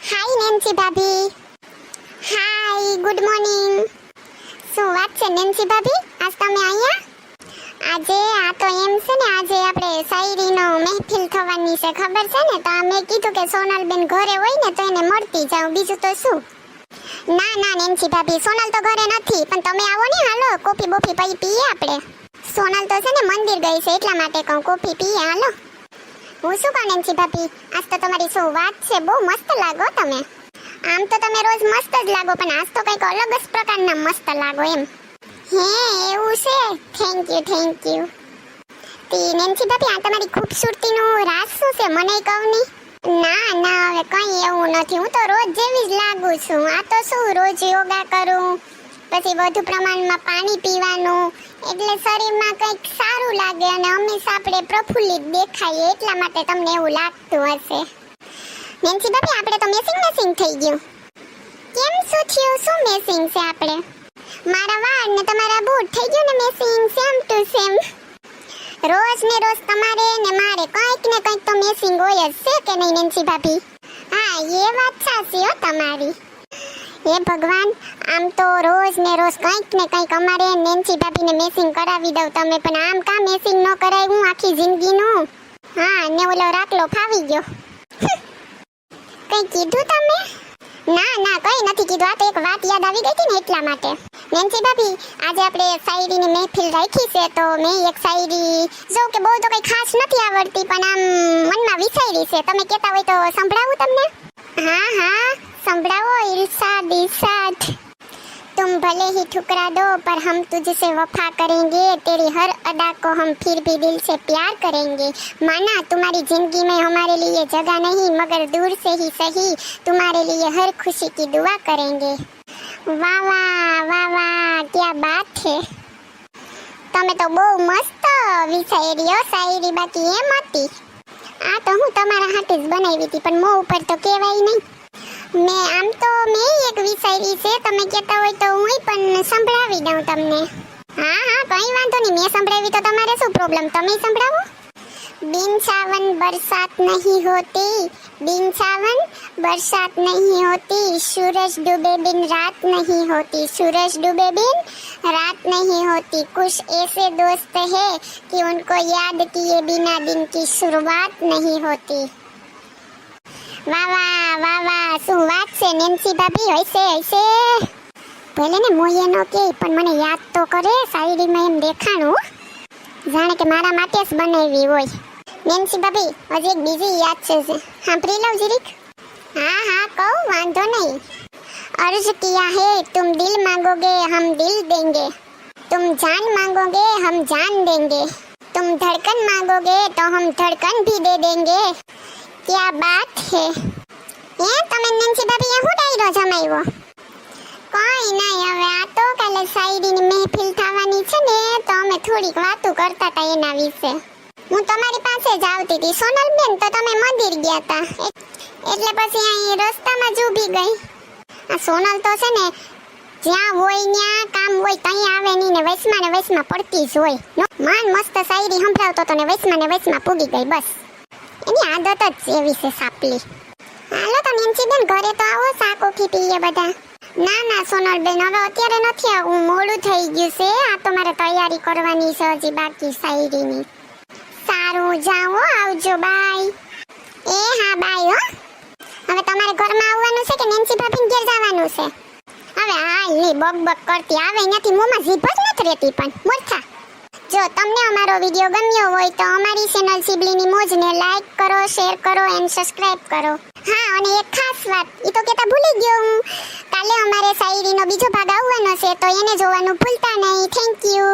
હાય Nancy ભાભી. હાય, good morning. શું વાત છે નેન્સી ભાભી, આજ તમે અહીંયા? આજે આ તો એમ છે ને, આજે આપણે શાયરીનો મહેફિલ થવાની છે, ખબર છે ને? તો મેં કીધું કે સોનલબેન ઘરે હોય ને તો એને મળતી જાઉં, બીજું તો શું. ના ના નેન્સી ભાભી, સોનલ તો ઘરે નથી, પણ તમે આવો ને, હાલો કોફી બોફી પીએ આપણે. સોનલ તો છે ને મંદિર ગઈ છે, એટલા માટે કહું કોફી પીએ, હાલો. હું શું કહું નેન્સી ભાભી, આજ તો તમારી શું વાત છે, બહુ મસ્ત લાગો તમે. આમ તો તમે રોજ મસ્ત જ લાગો, પણ આજ તો કંઈક અલગ જ પ્રકારના મસ્ત લાગો એમ. હે એવું છે? Thank you. તી નેન્સી ભાભી, આ તમારી ખૂબસૂરતીનું રાજ શું છે, મને કહો ની. ના હવે કંઈ એવું નથી, હું તો રોજ જેવી જ લાગુ છું. આ તો શું, રોજ યોગા કરું, પછી વધુ પ્રમાણમાં પાણી પીવાનું, એટલે શરીરમાં કંઈક સારું લાગે અને હંમેશા આપણે પ્રફુલ્લિત દેખાઈએ, એટલા માટે તમને એવું લાગતું હશે. નેન્સી ભાભી, આપણે તો મેસિંગ થઈ ગયું. કેમ, શું થયું? શું મેસિંગ છે આપણે? મારા વાળ ને તમારા બૂટ થઈ ગયું ને મેસિંગ, સેમ ટુ સેમ. રોજ ને રોજ તમારે ને મારે કંઈક ને કંઈક તો મેસિંગ હોય જ છે કે નહીં નેન્સી ભાભી? હા, એ વાત સાચી હો તમારી. હે ભગવાન, આમ તો રોજ ને રોજ કંઈક ને કંઈક અમારે નેન્સી ભાભીને મેસિંગ કરાવી દઉં તમે, પણ આમ કા મેસિંગ ન કરાવ્યું આખી જિંદગીનું? હા, ને ઓલો રાખલો ફાવી ગયો. કંઈ કીધું તમે? ના કંઈ નથી કીધું, આ તો એક વાત યાદ આવી ગઈ હતી ને એટલા માટે. નેન્સી ભાભી, આજે આપણે શાયરીની મહેફિલ રાખી છે, તો મેં એક શાયરી જો કે બહુ તો કંઈ ખાસ નથી આવડતી, પણ આમ મનમાં વિચારી છે, તમે કહેતા હોય તો સંભળાવું તમને? હા संभळाओ इरशाद तुम भले ही ठुकरा दो पर हम तुझसे वफा करेंगे, तेरी हर अदा को हम फिर भी दिल से प्यार करेंगे, माना तुम्हारी जिंदगी में हमारे लिए जगह नहीं, मगर दूर से ही सही तुम्हारे लिए हर खुशी की दुआ करेंगे. वाह वाह क्या बात है, તમે તો બહુ મસ્ત વિચારી હો શાયરી, બાકી એમ હતી. આ તો હું તમારા હાથે જ બનાવી હતી, પણ મોં ઉપર તો કહેવાય નહીં. મેં એક વિચારી છે, તમે કહેતા હોય તો હું પણ સંભળાવી દઉં તમને. હા કંઈ વાંધો નહીં, મેં સંભળાવી તો તમારે શું પ્રોબ્લેમ, તમે સંભળાવો. बिन सावन बरसात नहीं होती, बिन सावन बरसात नहीं होती, सूरज डूबे बिन रात नहीं होती, सूरज डूबे बिन रात नहीं होती, कुछ ऐसे दोस्त है कि उनको याद किए बिना दिन की शुरुआत नहीं होती. વાહ શું વાત છે નેન્સી ભાભી, હશે ભલે ને મોયે નો કે, પણ મને યાદ તો કરે શાયરીમાં, એમ દેખાણું જાણે કે મારા માટે જ બનાવી હોય. નેન્સી ભાભી, હજી એક બીજી યાદ છે, સાંભળી લઉં જરીક. હા કહું, વાંધો નહીં. अर्ज किया है तुम दिल मांगोगे हम दिल देंगे, तुम जान मांगोगे हम जान देंगे, तुम धड़कन मांगोगे तो हम धड़कन भी दे देंगे. क्या बात है. તમે નેન્સી ભાભી હું ડાયરો જમાવ્યો? કોઈ નહીં, હવે આ તો કાલે શાયરીની મહેફિલ થવાની છે ને, તો અમે થોડીક વાતો કરતા હતા એના વિશે. હું તમારી પાસે જ આવતી હતી સોનલબેન, તો તમે મંદિર ગયા હતા, એટલે પછી અહીં રસ્તામાં જ ઊભી ગઈ. આ સોનલ તો છે ને, જ્યાં હોય ત્યાં કામ હોય ત્યાં આવે નહીં ને વૈસમાં પડતી જ હોય. મન મસ્ત શાયરી સંભળાવતો તો ને વૈસમાં પૂગી ગઈ, બસ એની આદત જ એવી છે સાપલી. હાલો તો નેન્સીબેન ઘરે તો આવો, ચા કોફી પીએ બધા. ના સોનલબેન, હવે અત્યારે નથી આવું, મોડું થઈ ગયું છે. આ તો મારે તૈયારી કરવાની છે હજી બાકી શાયરીની. સારું, જાઓ, આવજો, બાય. હા બાય હો. હવે તમારે ઘરમાં આવવાનું છે કે નેન્સી ભાભીને ઘેર જવાનું છે? હવે હાલ ની બક કરતી આવે નથી, મોંમાં જીભ જ નથી રહેતી, પણ મૂર્ખા. જો તમને અમારો વિડિયો ગમ્યો હોય તો અમારી ચેનલ સિબલીની મોજને લાઈક કરો, શેર કરો એન્ડ સબસ્ક્રાઇબ કરો. હા, અને એક ખાસ વાત, ઈ તો કહેતા ભૂલી ગયો હું, કાલે અમારે શાયરીનો બીજો ભાગ આવવાનો છે, તો એને જોવાનું ભૂલતા નહીં. Thank you.